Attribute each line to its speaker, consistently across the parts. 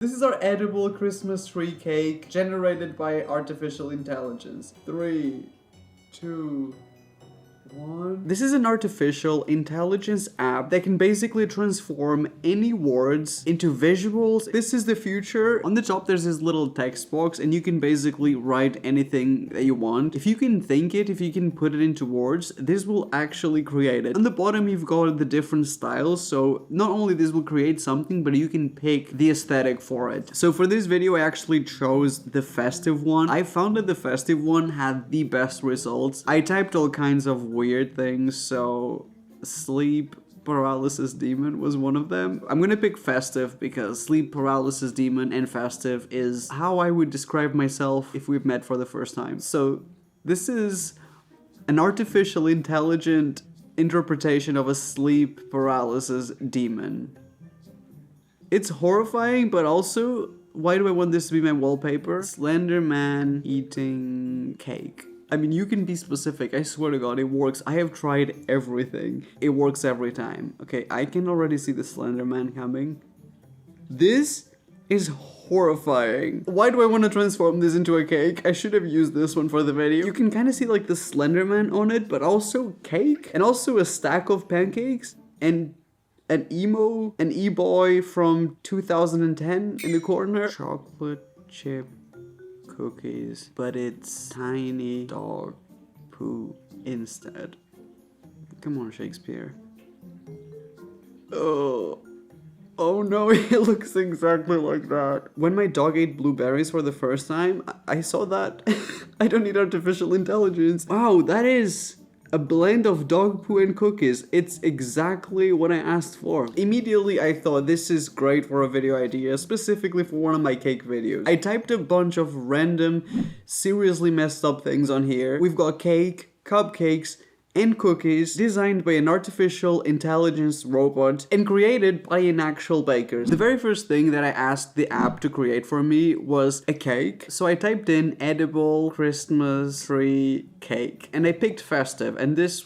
Speaker 1: This is our edible Christmas tree cake generated by artificial intelligence. 3, 2, 1. This is an artificial intelligence app that can basically transform any words into visuals. This is the future. On the top there's this little text box and you can basically write anything that you want. If you can think it, if you can put it into words, this will actually create it. On the bottom you've got the different styles, so not only this will create something, but you can pick the aesthetic for it. So for this video I actually chose the festive one. I found that the festive one had the best results. I typed all kinds of weird things, so sleep paralysis demon was one of them. I'm gonna pick festive because sleep paralysis demon and festive is how I would describe myself if we've met for the first time. So this is an artificial intelligent interpretation of a sleep paralysis demon. It's horrifying, but also, why do I want this to be my wallpaper? Slender man eating cake. I mean, you can be specific. I swear to God, it works. I have tried everything. It works every time. Okay, I can already see the Slender Man coming. This is horrifying. Why do I want to transform this into a cake? I should have used this one for the video. You can kind of see like the Slender Man on it, but also cake. And also a stack of pancakes. And an e-boy from 2010 in the corner. Chocolate chip cookies, but it's tiny dog poo instead. Come on, Shakespeare. Oh no, it looks exactly like that. When my dog ate blueberries for the first time, I saw that. I don't need artificial intelligence. Wow, that is a blend of dog poo and cookies. It's exactly what I asked for. Immediately I thought this is great for a video idea, specifically for one of my cake videos. I typed a bunch of random, seriously messed up things on here. We've got cake, cupcakes, and cookies designed by an artificial intelligence robot and created by an actual baker. The very first thing that I asked the app to create for me was a cake. So I typed in edible Christmas tree cake and I picked festive, and this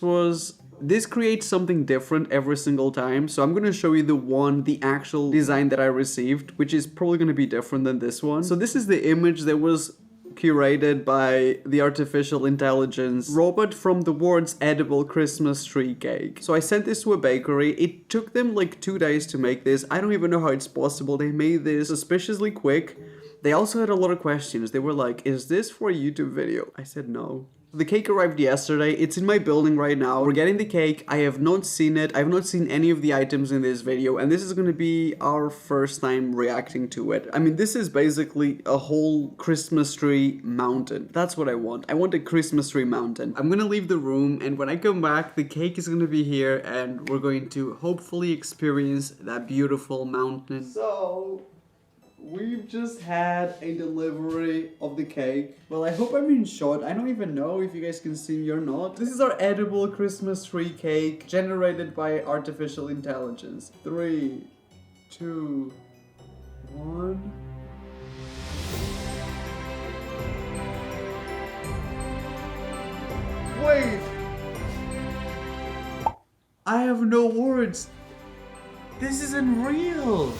Speaker 1: creates something different every single time. So I'm gonna show you the actual design that I received, which is probably gonna be different than this one. So this is the image that was curated by the artificial intelligence robot from the words edible Christmas tree cake. So I sent this to a bakery. It took them like 2 days to make this. I don't even know how it's possible. They made this suspiciously quick. They also had a lot of questions. They were like, is this for a YouTube video? I said no. The cake arrived yesterday. It's in my building right now. We're getting the cake. I have not seen it. I have not seen any of the items in this video, and this is going to be our first time reacting to it. I mean, this is basically a whole Christmas tree mountain. That's what I want. I want a Christmas tree mountain. I'm going to leave the room, and when I come back, the cake is going to be here, and we're going to hopefully experience that beautiful mountain. So we've just had a delivery of the cake. Well, I hope I'm in shot. I don't even know if you guys can see me or not. This is our edible Christmas tree cake generated by artificial intelligence. 3, 2, 1. Wait! I have no words. This isn't real.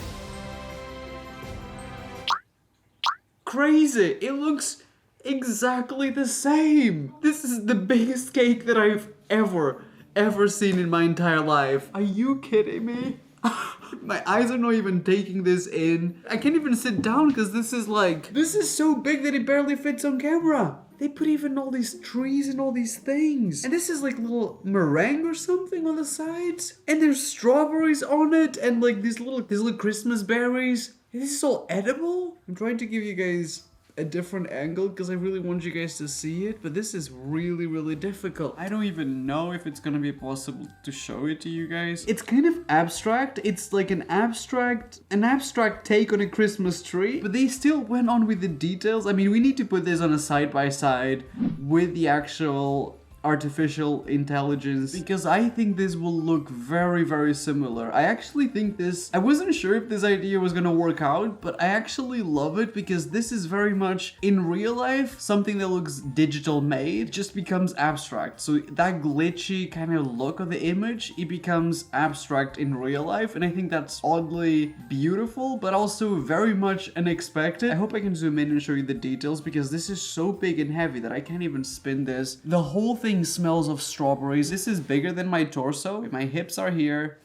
Speaker 1: Crazy! It looks exactly the same! This is the biggest cake that I've ever seen in my entire life. Are you kidding me? My eyes are not even taking this in. I can't even sit down because this is so big that it barely fits on camera. They put even all these trees and all these things. And this is like little meringue or something on the sides. And there's strawberries on it and like these little Christmas berries. This is all edible? I'm trying to give you guys a different angle because I really want you guys to see it, but this is really difficult. I don't even know if it's gonna be possible to show it to you guys. It's kind of abstract. It's like an abstract take on a Christmas tree, but they still went on with the details. I mean, we need to put this on a side by side with the actual artificial intelligence, because I think this will look very, very similar. I actually think this, I wasn't sure if this idea was gonna work out, but I actually love it because this is very much in real life, something that looks digital made just becomes abstract. So that glitchy kind of look of the image, it becomes abstract in real life, and I think that's oddly beautiful, but also very much unexpected. I hope I can zoom in and show you the details because this is so big and heavy that I can't even spin this. The whole thing smells of strawberries. This is bigger than my torso. My hips are here.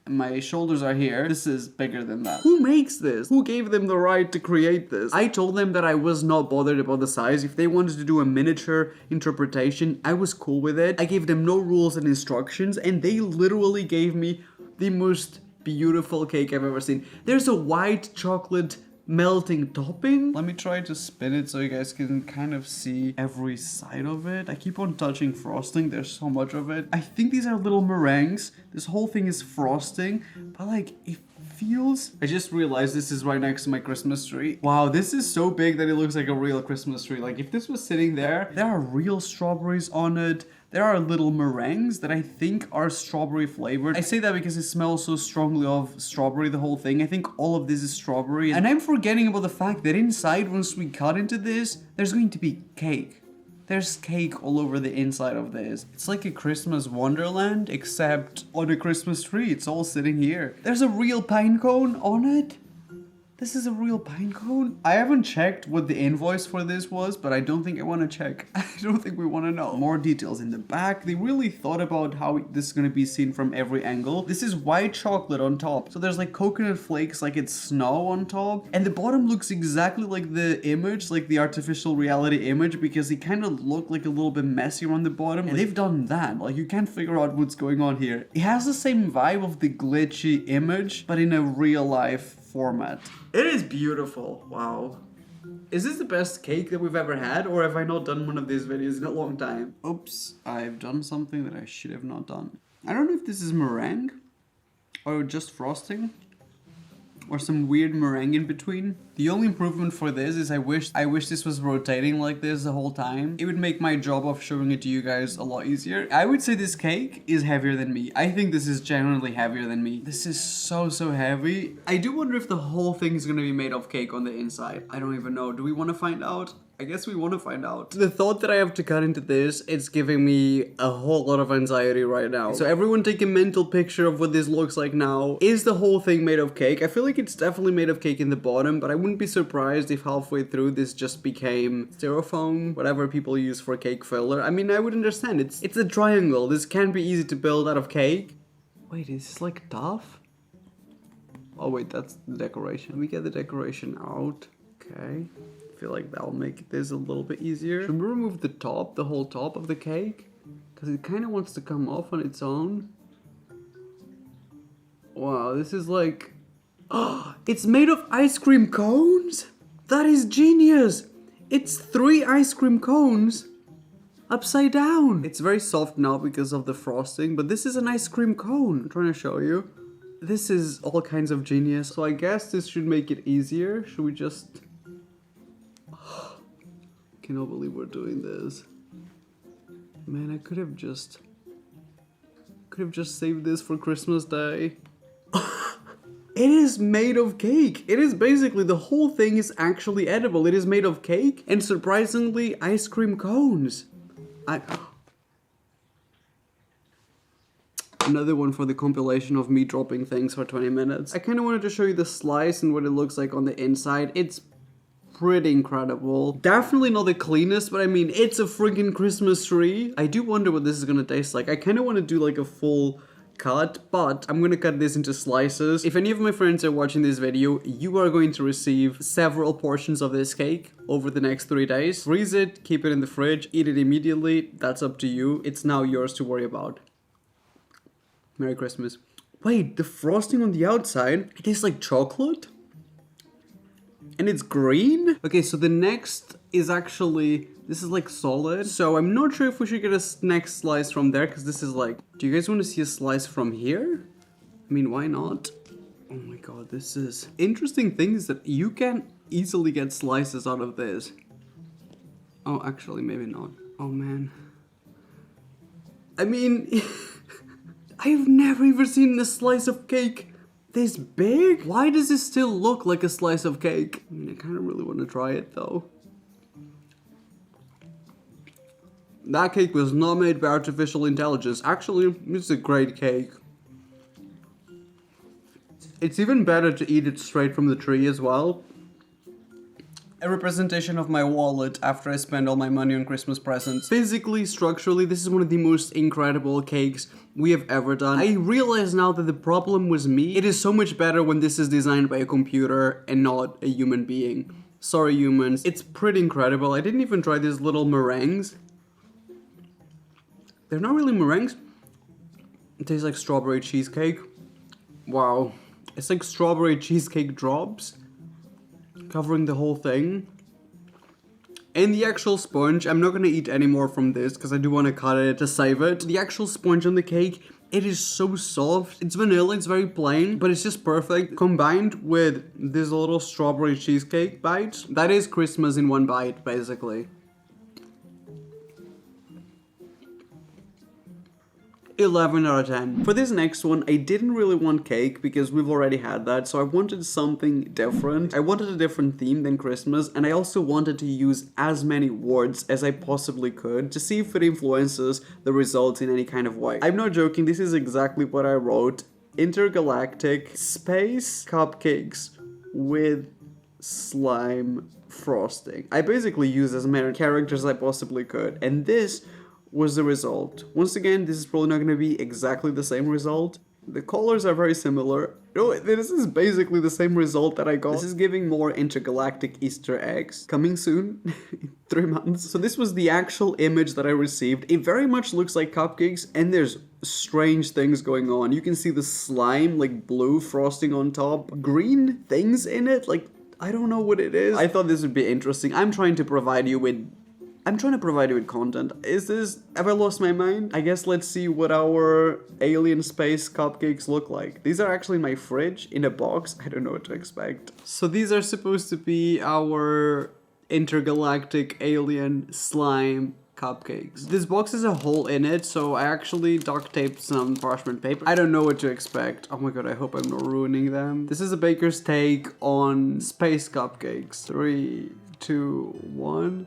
Speaker 1: My shoulders are here. This is bigger than that. Who makes this? Who gave them the right to create this? I told them that I was not bothered about the size. If they wanted to do a miniature interpretation, I was cool with it. I gave them no rules and instructions, and they literally gave me the most beautiful cake I've ever seen. There's a white chocolate melting topping. Let me try to spin it so you guys can kind of see every side of it. I keep on touching frosting. There's so much of it. I think these are little meringues. This whole thing is frosting, but like it feels... I just realized this is right next to my Christmas tree. Wow, this is so big that it looks like a real Christmas tree. Like if this was sitting there are real strawberries on it. There are little meringues that I think are strawberry flavored. I say that because it smells so strongly of strawberry, the whole thing. I think all of this is strawberry. And I'm forgetting about the fact that inside, once we cut into this, there's going to be cake. There's cake all over the inside of this. It's like a Christmas wonderland, except on a Christmas tree. It's all sitting here. There's a real pine cone on it. This is a real pine cone? I haven't checked what the invoice for this was, but I don't think I want to check. I don't think we want to know. More details in the back. They really thought about how this is going to be seen from every angle. This is white chocolate on top. So there's like coconut flakes, like it's snow on top. And the bottom looks exactly like the image, like the artificial reality image, because it kind of looked like a little bit messier on the bottom. And they've done that. Like you can't figure out what's going on here. It has the same vibe of the glitchy image, but in a real life format. It is beautiful. Wow. Is this the best cake that we've ever had, or have I not done one of these videos in a long time? Oops, I've done something that I should have not done. I don't know if this is meringue or just frosting or some weird meringue in between. The only improvement for this is I wish this was rotating like this the whole time. It would make my job of showing it to you guys a lot easier. I would say this cake is heavier than me. I think this is genuinely heavier than me. This is so heavy. I do wonder if the whole thing is gonna be made of cake on the inside. I don't even know. Do we want to find out? I guess we want to find out. The thought that I have to cut into this, it's giving me a whole lot of anxiety right now. So everyone take a mental picture of what this looks like now. Is the whole thing made of cake? I feel like it's definitely made of cake in the bottom, but I wouldn't be surprised if halfway through this just became styrofoam, whatever people use for cake filler. I mean, I would understand. It's a triangle. This can be easy to build out of cake. Wait, is this like tough? Oh wait, that's the decoration. We get the decoration out. Okay. I feel like that'll make this a little bit easier. Should we remove the top, the whole top of the cake? Because it kind of wants to come off on its own. Wow, this is like... Oh, it's made of ice cream cones? That is genius! It's 3 ice cream cones upside down. It's very soft now because of the frosting, but this is an ice cream cone. I'm trying to show you. This is all kinds of genius. So I guess this should make it easier. Should we just... I cannot believe we're doing this. Man, I could have just saved this for Christmas Day. It is made of cake. It is basically, the whole thing is actually edible. It is made of cake and surprisingly ice cream cones. Another one for the compilation of me dropping things for 20 minutes. I kind of wanted to show you the slice and what it looks like on the inside. It's pretty incredible. Definitely not the cleanest, but I mean, it's a freaking Christmas tree. I do wonder what this is gonna taste like. I kind of want to do like a full cut, but I'm gonna cut this into slices. If any of my friends are watching this video, you are going to receive several portions of this cake over the next 3 days. Freeze it, keep it in the fridge, eat it immediately. That's up to you. It's now yours to worry about. Merry Christmas. Wait, the frosting on the outside, it tastes like chocolate? And it's green? Okay, so the next is actually, this is like solid. So I'm not sure if we should get a next slice from there, because this is like, do you guys want to see a slice from here? I mean, why not? Oh my god, this is... Interesting thing is that you can easily get slices out of this. Oh, actually, maybe not. Oh man. I mean, I've never even seen a slice of cake this big. Why does this still look like a slice of cake? I mean, I kind of really want to try it though. That cake was not made by artificial intelligence. Actually, it's a great cake. It's even better to eat it straight from the tree as well. A representation of my wallet after I spend all my money on Christmas presents. Physically, structurally, this is one of the most incredible cakes we have ever done. I realize now that the problem was me. It is so much better when this is designed by a computer and not a human being. Sorry, humans. It's pretty incredible. I didn't even try these little meringues. They're not really meringues. It tastes like strawberry cheesecake. Wow. It's like strawberry cheesecake drops covering the whole thing. And the actual sponge, I'm not gonna eat any more from this because I do want to cut it to save it. The actual sponge on the cake, it is so soft. It's vanilla, it's very plain, but it's just perfect. Combined with this little strawberry cheesecake bite, that is Christmas in one bite, basically. 11 out of 10. For this next one, I didn't really want cake because we've already had that, so I wanted something different. I wanted a different theme than Christmas, and I also wanted to use as many words as I possibly could to see if it influences the results in any kind of way. I'm not joking, this is exactly what I wrote. Intergalactic space cupcakes with slime frosting. I basically used as many characters as I possibly could, and this was the result. Once again, this is probably not going to be exactly the same result. The colors are very similar. No, this is basically the same result that I got. This is giving more intergalactic Easter eggs. Coming soon, in 3 months. So this was the actual image that I received. It very much looks like cupcakes, and there's strange things going on. You can see the slime, like blue frosting on top. Green things in it, like, I don't know what it is. I thought this would be interesting. I'm trying to provide you with content. Have I lost my mind? I guess let's see what our alien space cupcakes look like. These are actually in my fridge, in a box. I don't know what to expect. So these are supposed to be our intergalactic alien slime cupcakes. This box has a hole in it, so I actually duct taped some parchment paper. I don't know what to expect. Oh my god, I hope I'm not ruining them. This is a baker's take on space cupcakes. 3, 2, 1.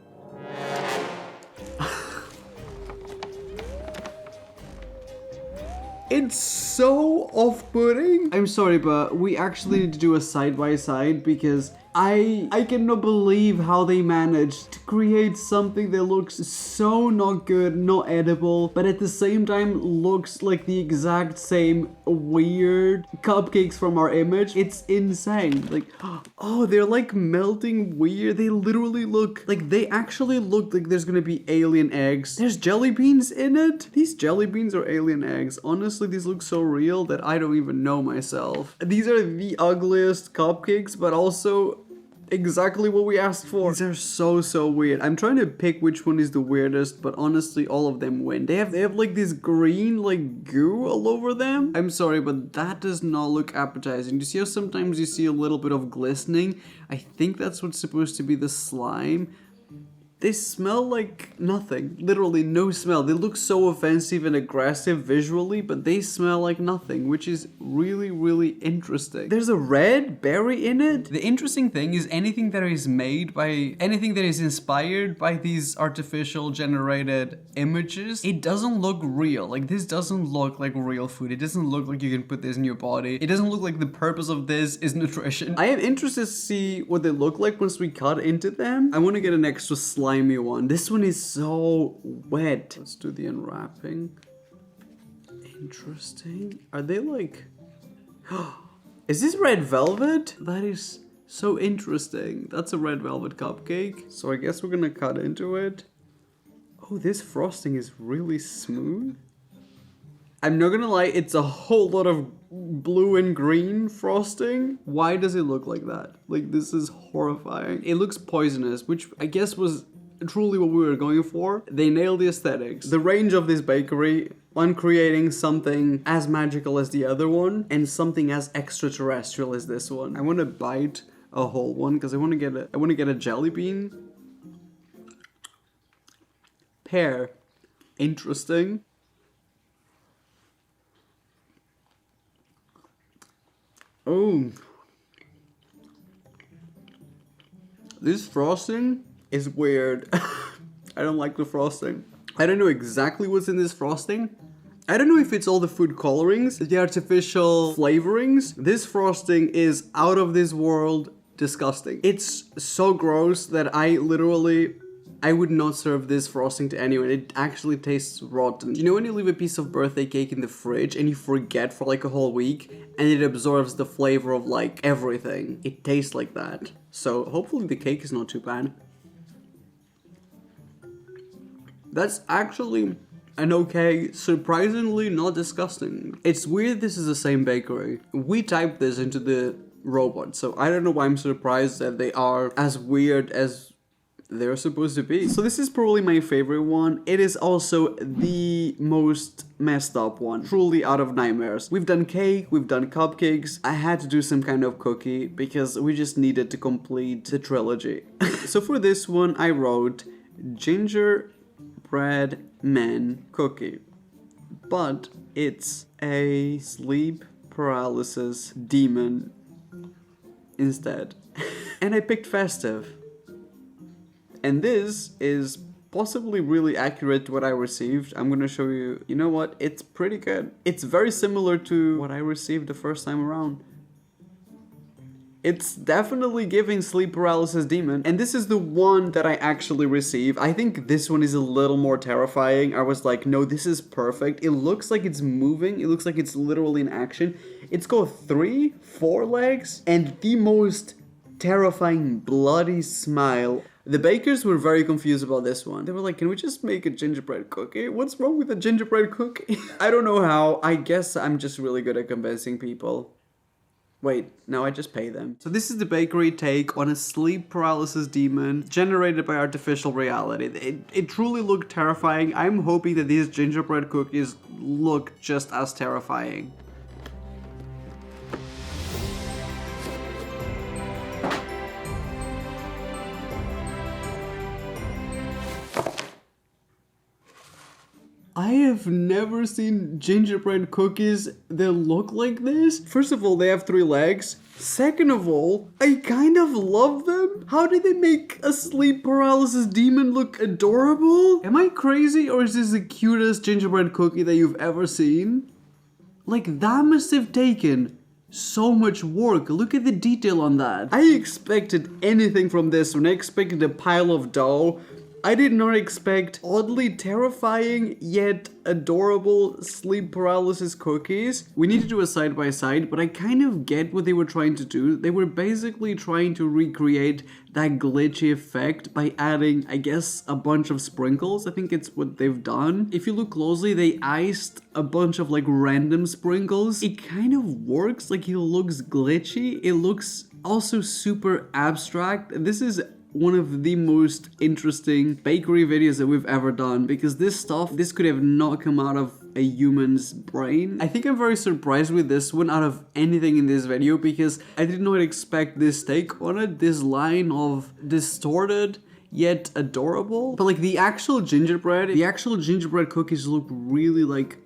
Speaker 1: It's so off-putting. I'm sorry, but we actually need to do a side-by-side because I cannot believe how they managed to create something that looks so not good, not edible, but at the same time looks like the exact same weird cupcakes from our image. It's insane. Like, oh, they're like melting weird. They literally look like, they actually look like there's gonna be alien eggs. There's jelly beans in it. These jelly beans are alien eggs. Honestly, these look so real that I don't even know myself. These are the ugliest cupcakes, but also exactly what we asked for. These are so weird. I'm trying to pick which one is the weirdest, but honestly all of them win. They have like this green like goo all over them. I'm sorry, but that does not look appetizing. You see how sometimes you see a little bit of glistening? I think that's what's supposed to be the slime. They smell like nothing. Literally no smell. They look so offensive and aggressive visually, but they smell like nothing, which is really interesting. There's a red berry in it. The interesting thing is anything that is inspired by these artificial generated images, it doesn't look real. Like, this doesn't look like real food. It doesn't look like you can put this in your body. It doesn't look like the purpose of this is nutrition. I am interested to see what they look like once we cut into them. I want to get an extra slimy one. This one is so wet. Let's do the unwrapping. Interesting. Are they like... Is this red velvet? That is so interesting. That's a red velvet cupcake. So I guess we're gonna cut into it. Oh, this frosting is really smooth. I'm not gonna lie, it's a whole lot of blue and green frosting. Why does it look like that? Like, this is horrifying. It looks poisonous, which I guess was truly what we were going for. They nailed the aesthetics. The range of this bakery on creating something as magical as the other one and something as extraterrestrial as this one. I want to bite a whole one because I want to get a jelly bean. Pear. Interesting. Oh. This frosting is weird. I don't like the frosting. I don't know exactly what's in this frosting. I don't know if it's all the food colorings, the artificial flavorings. This frosting is out of this world disgusting. It's so gross that I would not serve this frosting to anyone. It actually tastes rotten. You know when you leave a piece of birthday cake in the fridge and you forget for like a whole week and it absorbs the flavor of like everything? It tastes like that. So hopefully the cake is not too bad. That's actually an okay, surprisingly not disgusting. It's weird this is the same bakery. We typed this into the robot, so I don't know why I'm surprised that they are as weird as they're supposed to be. So this is probably my favorite one. It is also the most messed up one. Truly out of nightmares. We've done cake, we've done cupcakes. I had to do some kind of cookie because we just needed to complete the trilogy. So for this one, I wrote gingerbread man cookie. But it's a sleep paralysis demon instead. And I picked festive. And this is possibly really accurate to what I received. I'm gonna show you. You know what? It's pretty good. It's very similar to what I received the first time around. It's definitely giving sleep paralysis demon. And this is the one that I actually received. I think this one is a little more terrifying. I was like, no, this is perfect. It looks like it's moving. It looks like it's literally in action. It's got 3-4 legs and the most terrifying bloody smile. The bakers were very confused about this one. They were like, can we just make a gingerbread cookie? What's wrong with a gingerbread cookie? I don't know how. I guess I'm just really good at convincing people. Wait, no, I just pay them. So this is the bakery take on a sleep paralysis demon generated by artificial reality. It truly looked terrifying. I'm hoping that these gingerbread cookies look just as terrifying. I have never seen gingerbread cookies that look like this. First of all, they have 3 legs. Second of all, I kind of love them. How did they make a sleep paralysis demon look adorable? Am I crazy, or is this the cutest gingerbread cookie that you've ever seen? Like, that must have taken so much work. Look at the detail on that. I expected anything from this one. I expected a pile of dough. I did not expect oddly terrifying yet adorable sleep paralysis cookies. We need to do a side by side, but I kind of get what they were trying to do. They were basically trying to recreate that glitchy effect by adding, I guess, a bunch of sprinkles. I think it's what they've done. If you look closely, they iced a bunch of like random sprinkles. It kind of works, like it looks glitchy. It looks also super abstract. This is one of the most interesting bakery videos that we've ever done, because this could have not come out of a human's brain. I think I'm very surprised with this one out of anything in this video, because I did not expect this take on it, this line of distorted yet adorable. But like the actual gingerbread cookies look really like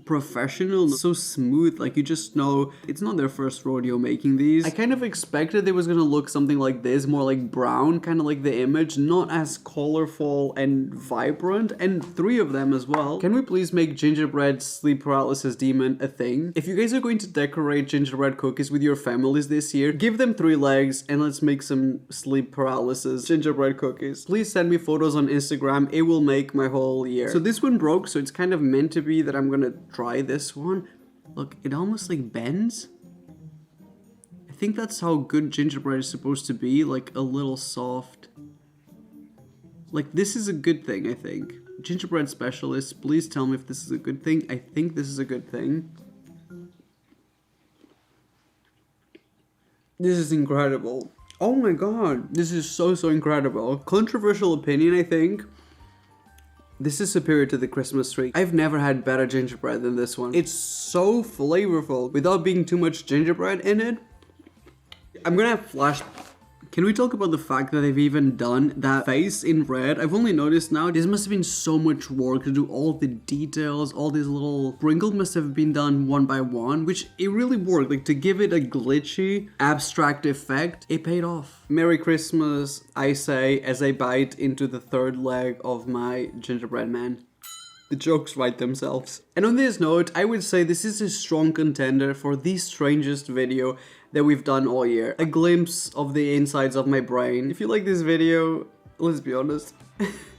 Speaker 1: professional, so smooth, like you just know it's not their first rodeo making these. I kind of expected it was gonna look something like this, more like brown, kind of like the image, not as colorful and vibrant, and 3 of them as well. Can we please make gingerbread sleep paralysis demon a thing? If you guys are going to decorate gingerbread cookies with your families this year, give them 3 legs and let's make some sleep paralysis gingerbread cookies. Please send me photos on Instagram, it will make my whole year. So this one broke, so it's kind of meant to be that I'm gonna try this one. Look, it almost like bends. I think that's how good gingerbread is supposed to be, like a little soft. Like this is a good thing, I think. Gingerbread specialists, please tell me if this is a good thing. I think this is a good thing. This is incredible. Oh my god, this is so incredible. Controversial opinion, I think. This is superior to the Christmas tree. I've never had better gingerbread than this one. It's so flavorful without being too much gingerbread in it. I'm gonna have Can we talk about the fact that they've even done that face in red? I've only noticed now, this must have been so much work to do all the details, all these little sprinkles must have been done one by one, which it really worked. Like, to give it a glitchy, abstract effect, it paid off. Merry Christmas, I say, as I bite into the third leg of my gingerbread man. The jokes write themselves. And on this note, I would say this is a strong contender for the strangest video that we've done all year. A glimpse of the insides of my brain. If you like this video, let's be honest,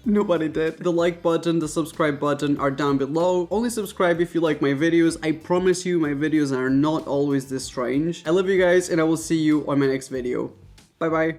Speaker 1: nobody did. The like button, the subscribe button are down below. Only subscribe if you like my videos. I promise you my videos are not always this strange. I love you guys and I will see you on my next video. Bye bye.